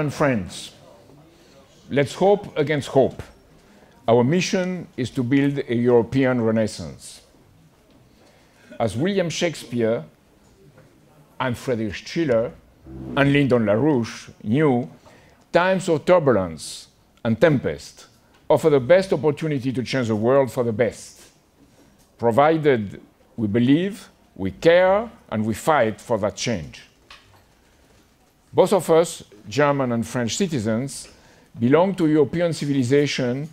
Friends, let's hope against hope. Our mission is to build a European Renaissance. As William Shakespeare and Friedrich Schiller and teilw knew, times of turbulence and tempest offer the best opportunity to change the world for the best, provided we believe, we care, and we fight for that change. Both of us, German and French citizens, belong to European civilization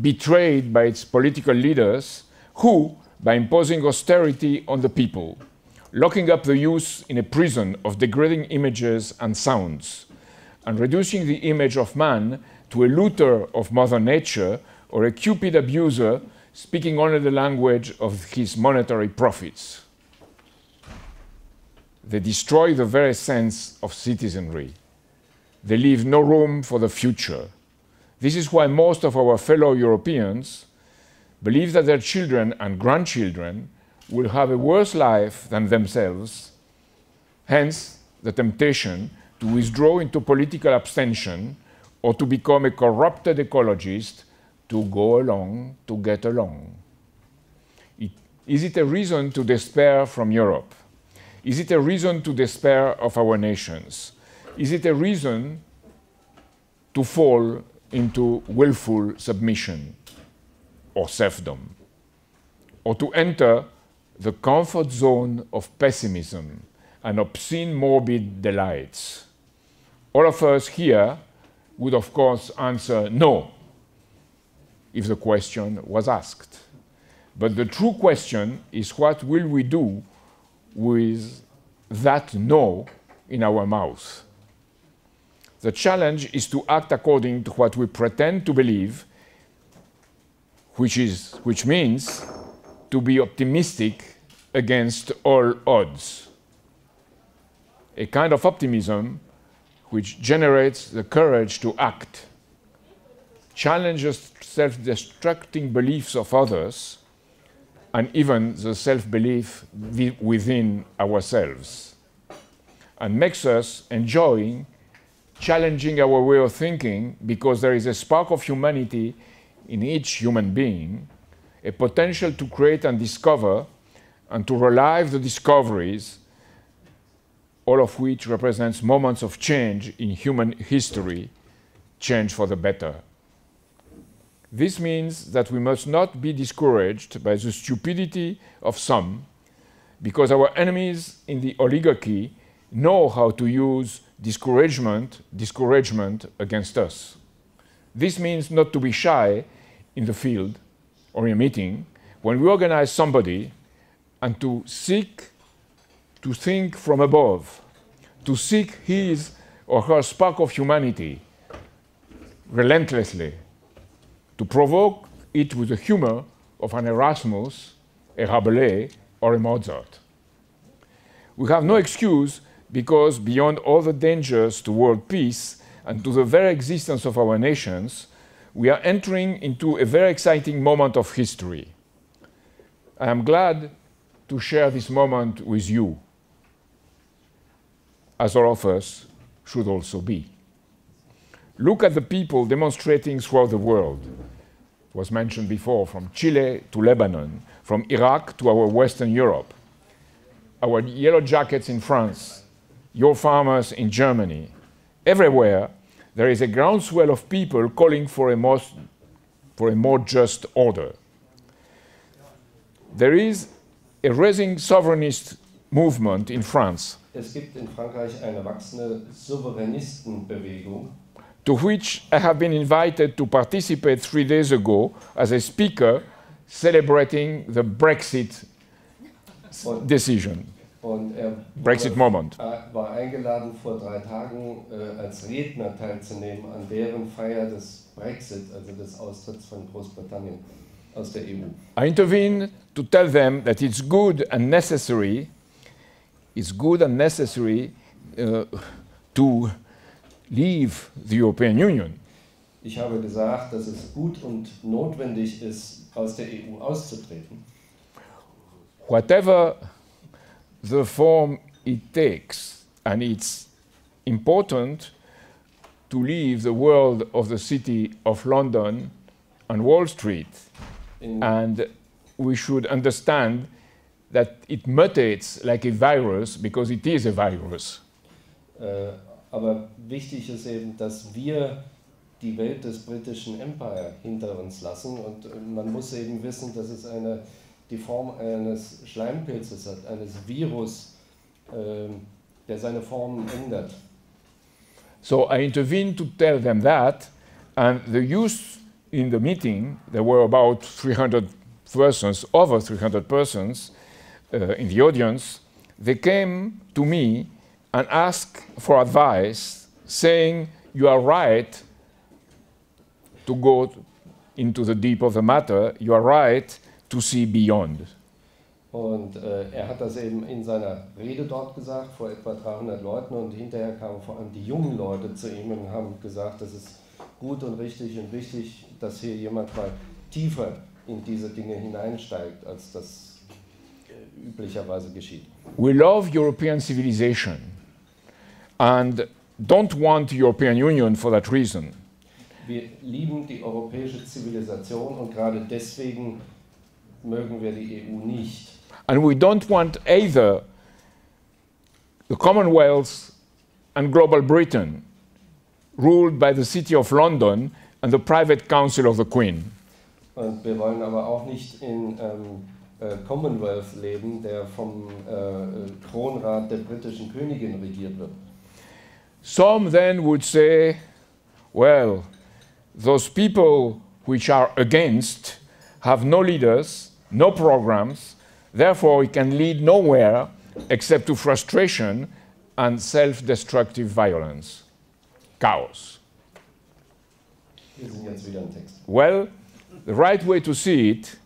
betrayed by its political leaders who, by imposing austerity on the people, locking up the youth in a prison of degrading images and sounds, and reducing the image of man to a looter of Mother Nature or a cupid abuser speaking only the language of his monetary profits. They destroy the very sense of citizenry. They leave no room for the future. This is why most of our fellow Europeans believe that their children and grandchildren will have a worse life than themselves, hence the temptation to withdraw into political abstention or to become a corrupted ecologist to go along to get along. Is it a reason to despair from Europe? Is it a reason to despair of our nations? Is it a reason to fall into willful submission or serfdom? Or to enter the comfort zone of pessimism and obscene morbid delights? All of us here would, of course, answer no if the question was asked. But the true question is, what will we do with that no in our mouth? The challenge is to act according to what we pretend to believe, which means to be optimistic against all odds. A kind of optimism which generates the courage to act, challenges self-destructing beliefs of others, and even the self-belief within ourselves, and makes us enjoying challenging our way of thinking because there is a spark of humanity in each human being, a potential to create and discover and to relive the discoveries, all of which represents moments of change in human history, change for the better. This means that we must not be discouraged by the stupidity of some, because our enemies in the oligarchy know how to use discouragement against us. This means not to be shy in the field or in a meeting when we organize somebody, and to seek to think from above, to seek his or her spark of humanity relentlessly, to provoke it with the humor of an Erasmus, a Rabelais, or a Mozart. We have no excuse because beyond all the dangers to world peace and to the very existence of our nations, we are entering into a very exciting moment of history. I am glad to share this moment with you, as all of us should also be. Look at the people demonstrating throughout the world. It was mentioned before, from Chile to Lebanon, from Iraq to our Western Europe. Our yellow jackets in France, your farmers in Germany. Everywhere, there is a groundswell of people calling for a more just order. There is a rising sovereignist movement in France. Es gibt in Frankreich eine wachsende Souverainistenbewegung, to which I have been invited to participate 3 days ago as a speaker celebrating the Brexit decision. Und Brexit moment. War eingeladen, vor 3 Tagen als Redner teilzunehmen an deren Feier des Brexit, also des Austritts von Großbritannien aus der EU. I intervene to tell them that it's good and necessary to leave the European Union. Ich habe gesagt, dass es gut und notwendig ist, aus der EU auszutreten. Whatever the form it takes, and it's important to leave the world of the city of London and Wall Street. And we should understand that it mutates like a virus because it is a virus. Aber wichtig ist eben, dass wir die Welt des britischen Empire hinter uns lassen und man muss eben wissen, dass es die Form eines Schleimpilzes hat, eines Virus, der seine Formen ändert. So I intervened to tell them that, and the youth in the meeting, there were about 300 persons, over 300 persons in the audience, they came to me and asked for advice, saying, you are right to go into the deep of the matter, you are right to see beyond. Und hat das eben in seiner Rede dort gesagt, vor etwa 300 Leuten, und hinterher kamen vor allem die jungen Leute zu ihm und haben gesagt, das ist gut und richtig und wichtig, dass hier jemand mal tiefer in diese Dinge hineinsteigt, als das üblicherweise geschieht. We love European civilization and don't want the European Union for that reason. Wir lieben die europäische Zivilisation und gerade deswegen mögen wir die EU nicht. And we don't want either the Commonwealth and global Britain, ruled by the City of London and the private council of the Queen. Und wir wollen aber auch nicht in Commonwealth leben, der vom Kronrat der britischen Königin regiert wird. Some then would say, well, those people which are against have no leaders, no programs, therefore it can lead nowhere except to frustration and self-destructive violence. Chaos. Wir sind jetzt wieder im Text. Well, the right way to see it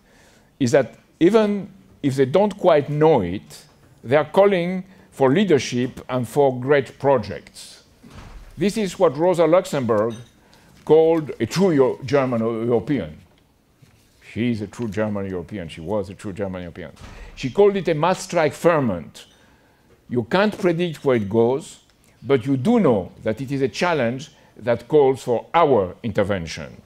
is that even if they don't quite know it, they are calling for leadership and for great projects. This is what Rosa Luxemburg called a true German European. She is a true German European. She was a true German European. She called it a must-strike ferment. You can't predict where it goes, but you do know that it is a challenge that calls for our intervention.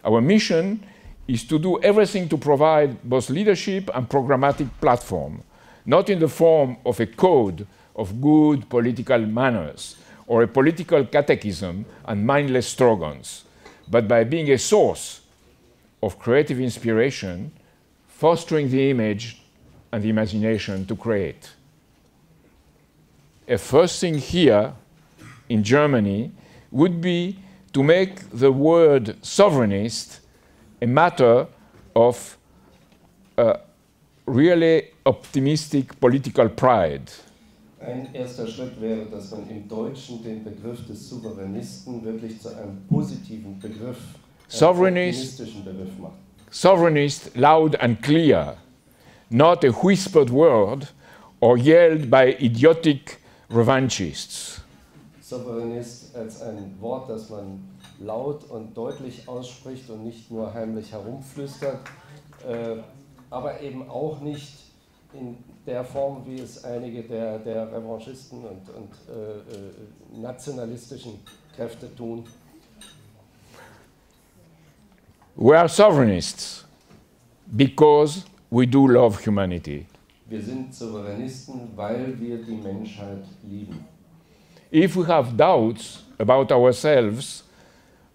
Our mission is to do everything to provide both leadership and programmatic platform, not in the form of a code of good political manners or a political catechism and mindless slogans, but by being a source of creative inspiration, fostering the image and the imagination to create. A first thing here in Germany would be to make the word sovereignist a matter of really optimistic political pride. Ein erster Schritt wäre, dass man im Deutschen den Begriff des Souveränisten wirklich zu einem positiven Begriff, optimistischen Begriff macht. Sovereignist, loud and clear, not a whispered word or yelled by idiotic revanchists. Souveränist als ein Wort, das man laut und deutlich ausspricht und nicht nur heimlich herumflüstert, aber eben auch nicht in der Form, wie es einige der Revanchisten und nationalistischen Kräfte tun. We are sovereignists because we do love humanity. Wir sind Souveränisten, weil wir die Menschheit lieben. If we have doubts about ourselves,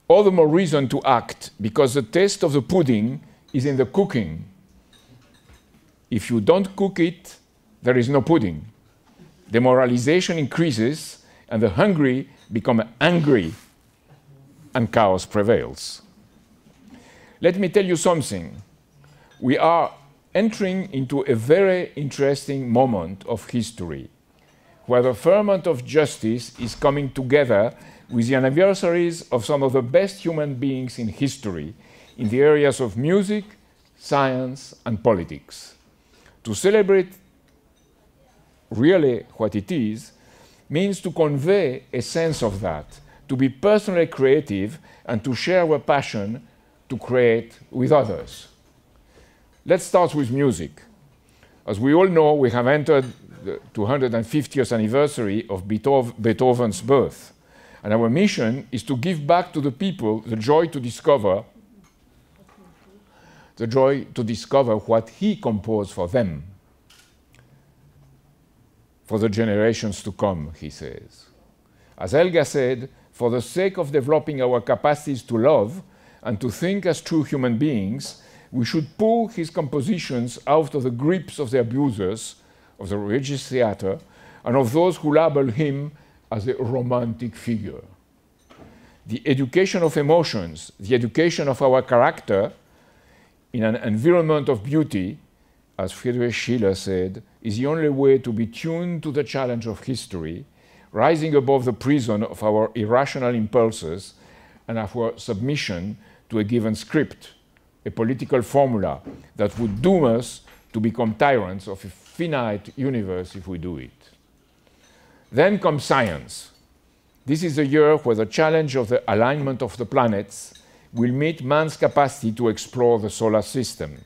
all the more reason to act, because the taste of the pudding is in the cooking. If you don't cook it, there is no pudding. Demoralization increases, and the hungry become angry, and chaos prevails. Let me tell you something. We are entering into a very interesting moment of history, where the ferment of justice is coming together with the anniversaries of some of the best human beings in history in the areas of music, science, and politics. To celebrate really what it is means to convey a sense of that, to be personally creative and to share our passion to create with others. Let's start with music. As we all know, we have entered the 250th anniversary of Beethoven's birth. And our mission is to give back to the people the joy to discover what he composed for them, for the generations to come, he says. As Helga said, for the sake of developing our capacities to love and to think as true human beings, we should pull his compositions out of the grips of the abusers, of the religious theater, and of those who label him as a romantic figure. The education of emotions, the education of our character in an environment of beauty, as Friedrich Schiller said, is the only way to be tuned to the challenge of history, rising above the prison of our irrational impulses and our submission to a given script, a political formula that would doom us to become tyrants of a finite universe if we do it. Then comes science. This is a year where the challenge of the alignment of the planets will meet man's capacity to explore the solar system.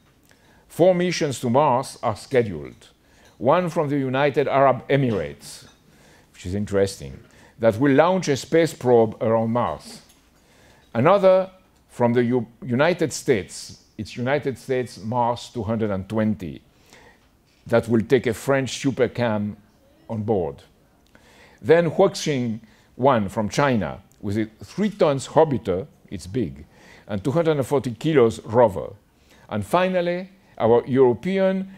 4 missions to Mars are scheduled. One from the United Arab Emirates, which is interesting, that will launch a space probe around Mars. Another from the United States, it's United States Mars 220, that will take a French supercam on board. Then Huaxing 1 from China with a 3 tons orbiter, it's big, and 240 kilos rover. And finally, our European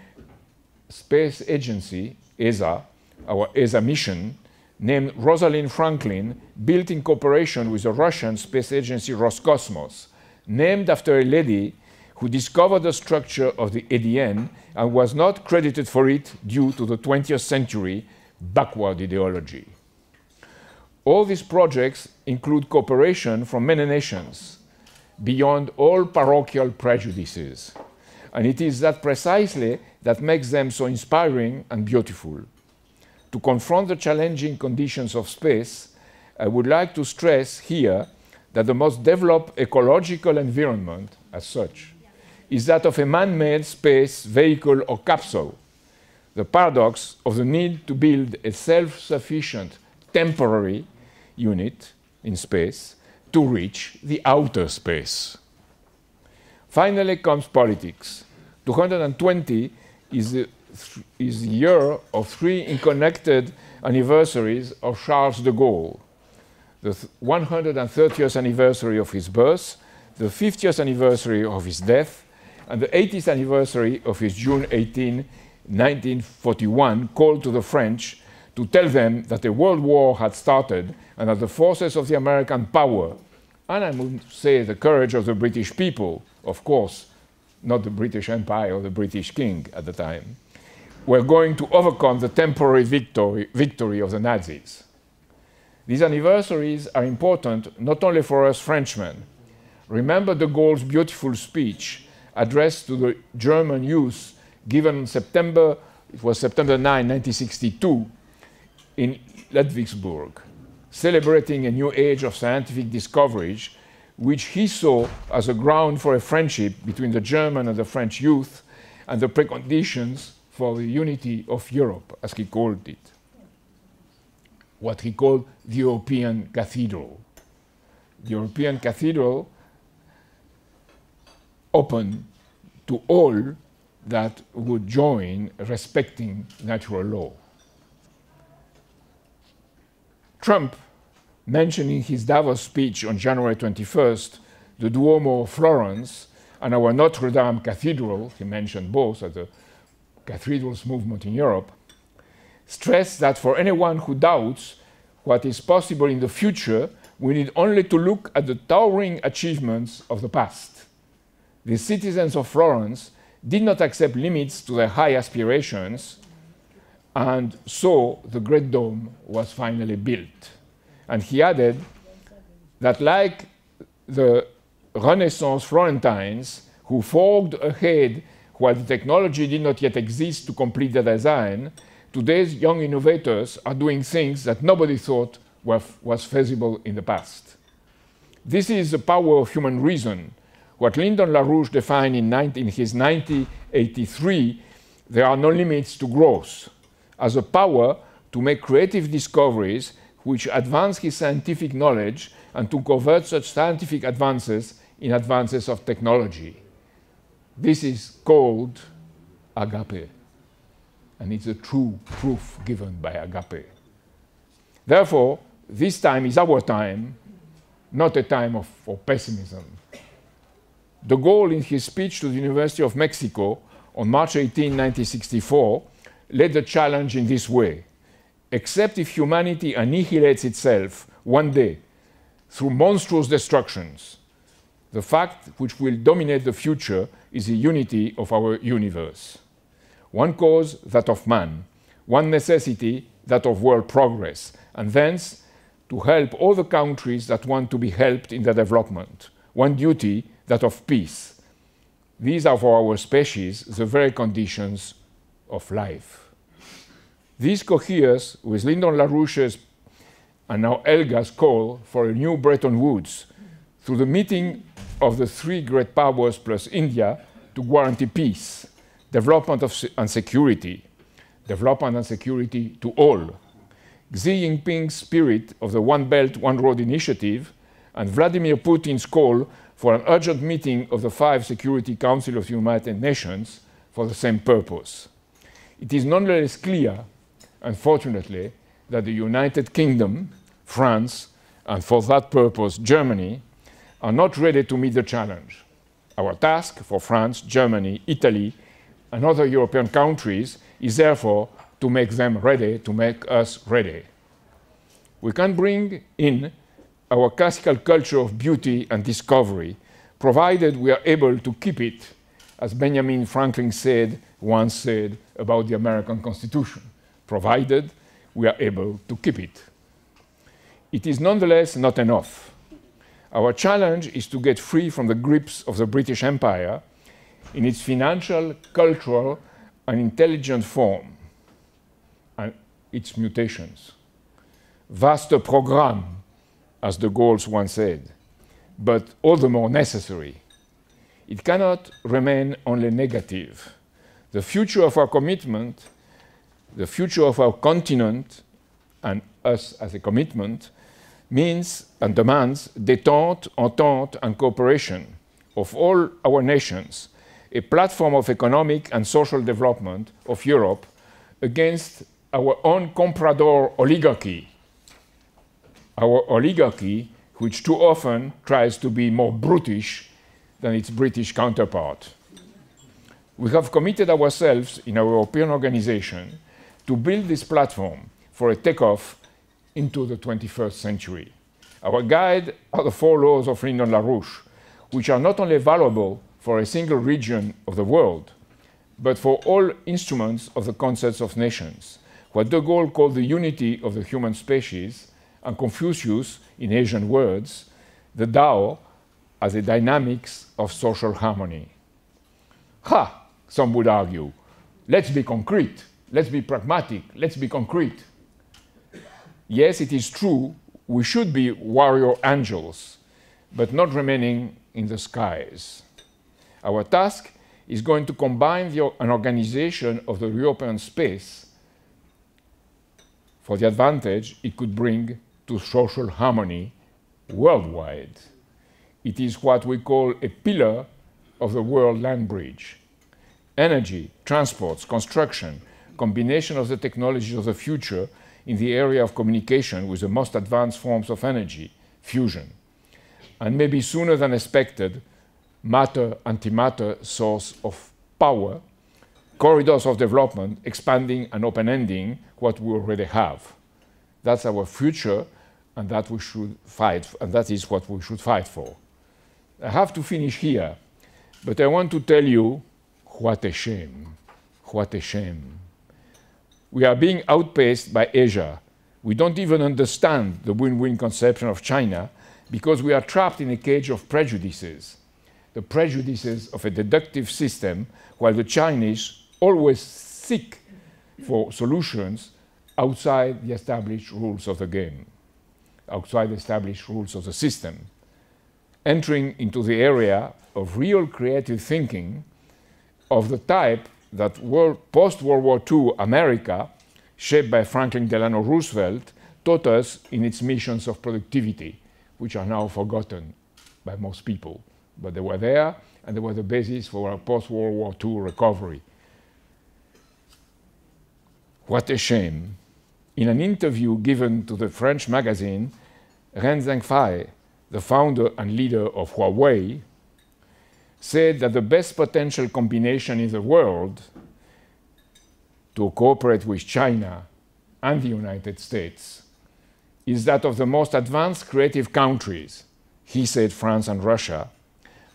Space Agency, ESA, our ESA mission, named Rosalind Franklin, built in cooperation with the Russian space agency Roscosmos, named after a lady who discovered the structure of the ADN and was not credited for it due to the 20th century backward ideology. All these projects include cooperation from many nations, beyond all parochial prejudices. And it is that precisely that makes them so inspiring and beautiful. To confront the challenging conditions of space, I would like to stress here that the most developed ecological environment, as such, is that of a man-made space vehicle or capsule, the paradox of the need to build a self-sufficient temporary unit in space to reach the outer space. Finally comes politics. 220 is the year of 3 unconnected anniversaries of Charles de Gaulle. The 130th anniversary of his birth, the 50th anniversary of his death, and the 80th anniversary of his June 18, 1941 call to the French to tell them that a world war had started and that the forces of the American power, and I would say the courage of the British people, of course, not the British Empire or the British King at the time, were going to overcome the temporary victory of the Nazis. These anniversaries are important not only for us Frenchmen. Remember de Gaulle's beautiful speech addressed to the German youth given September 9, 1962, in Ludwigsburg, celebrating a new age of scientific discovery, which he saw as a ground for a friendship between the German and the French youth and the preconditions for the unity of Europe, as he called it, what he called the European Cathedral. The European Cathedral open to all that would join respecting natural law. Trump, mentioning his Davos speech on January 21st, the Duomo of Florence and our Notre Dame Cathedral, he mentioned both as the cathedrals movement in Europe, stressed that for anyone who doubts what is possible in the future, we need only to look at the towering achievements of the past. The citizens of Florence did not accept limits to their high aspirations, and so the Great Dome was finally built. And he added that like the Renaissance Florentines, who forged ahead while the technology did not yet exist to complete the design, today's young innovators are doing things that nobody thought was feasible in the past. This is the power of human reason. What Lyndon LaRouche defined in his 1983, there are no limits to growth, as a power to make creative discoveries which advance his scientific knowledge and to convert such scientific advances in advances of technology. This is called agape, and it's a true proof given by agape. Therefore, this time is our time, not a time of pessimism. De Gaulle, in his speech to the University of Mexico on March 18, 1964, led the challenge in this way: except if humanity annihilates itself one day through monstrous destructions, the fact which will dominate the future is the unity of our universe. One cause, that of man; one necessity, that of world progress, and thence to help all the countries that want to be helped in their development. One duty, that of peace. These are for our species the very conditions of life. This coheres with Lyndon LaRouche's and now Helga's call for a new Bretton Woods through the meeting of the three great powers plus India to guarantee peace, development and security to all. Xi Jinping's spirit of the One Belt, One Road initiative and Vladimir Putin's call for an urgent meeting of the 5 Security Council of the United Nations for the same purpose. It is nonetheless clear, unfortunately, that the United Kingdom, France, and for that purpose Germany, are not ready to meet the challenge. Our task for France, Germany, Italy, and other European countries is therefore to make them ready, to make us ready. We can bring in our classical culture of beauty and discovery, provided we are able to keep it, as Benjamin Franklin once said about the American Constitution, provided we are able to keep it. It is nonetheless not enough. Our challenge is to get free from the grips of the British Empire in its financial, cultural, and intelligent form, and its mutations. Vaste programme, as de Gaulle once said, but all the more necessary. It cannot remain only negative. The future of our commitment, the future of our continent, and us as a commitment, means and demands détente, entente, and cooperation of all our nations, a platform of economic and social development of Europe against our own comprador oligarchy, our oligarchy, which too often tries to be more brutish than its British counterpart. We have committed ourselves in our European organization to build this platform for a takeoff into the 21st century. Our guide are the 4 laws of Lyndon LaRouche, which are not only valuable for a single region of the world, but for all instruments of the concepts of nations, what de Gaulle called the unity of the human species, and Confucius, in Asian words, the Tao as a dynamics of social harmony. Ha! Some would argue. Let's be concrete. Let's be pragmatic. Let's be concrete. Yes, it is true, we should be warrior angels, but not remaining in the skies. Our task is going to combine an organization of the European space for the advantage it could bring to social harmony worldwide. It is what we call a pillar of the world land bridge. Energy, transports, construction, combination of the technologies of the future in the area of communication with the most advanced forms of energy, fusion, and maybe sooner than expected, matter-antimatter source of power, corridors of development, expanding and open-ending what we already have. That's our future, and that we should fight, and that is what we should fight for. I have to finish here, but I want to tell you, what a shame, what a shame. We are being outpaced by Asia. We don't even understand the win-win conception of China because we are trapped in a cage of prejudices, the prejudices of a deductive system, while the Chinese always seek for solutions outside the established rules of the game, outside the established rules of the system, entering into the area of real creative thinking of the type that post-World War II America, shaped by Franklin Delano Roosevelt, taught us in its missions of productivity, which are now forgotten by most people. But they were there, and they were the basis for our post-World War II recovery. What a shame. In an interview given to the French magazine, Ren Zhengfei, the founder and leader of Huawei, said that the best potential combination in the world to cooperate with China and the United States is that of the most advanced creative countries, he said France and Russia,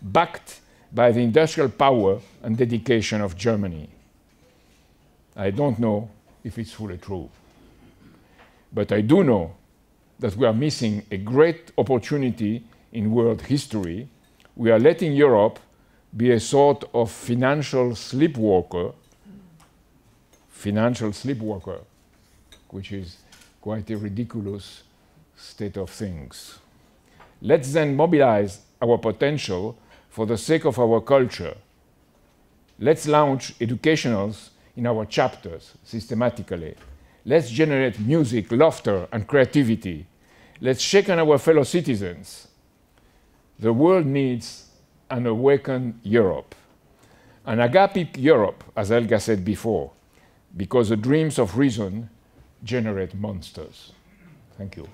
backed by the industrial power and dedication of Germany. I don't know if it's fully true, but I do know that we are missing a great opportunity in world history. We are letting Europe be a sort of financial sleepwalker, which is quite a ridiculous state of things. Let's then mobilize our potential for the sake of our culture. Let's launch educationals in our chapters systematically. Let's generate music, laughter, and creativity. Let's shake on our fellow citizens. The world needs an awakened Europe, an agapic Europe, as Helga said before, because the dreams of reason generate monsters. Thank you.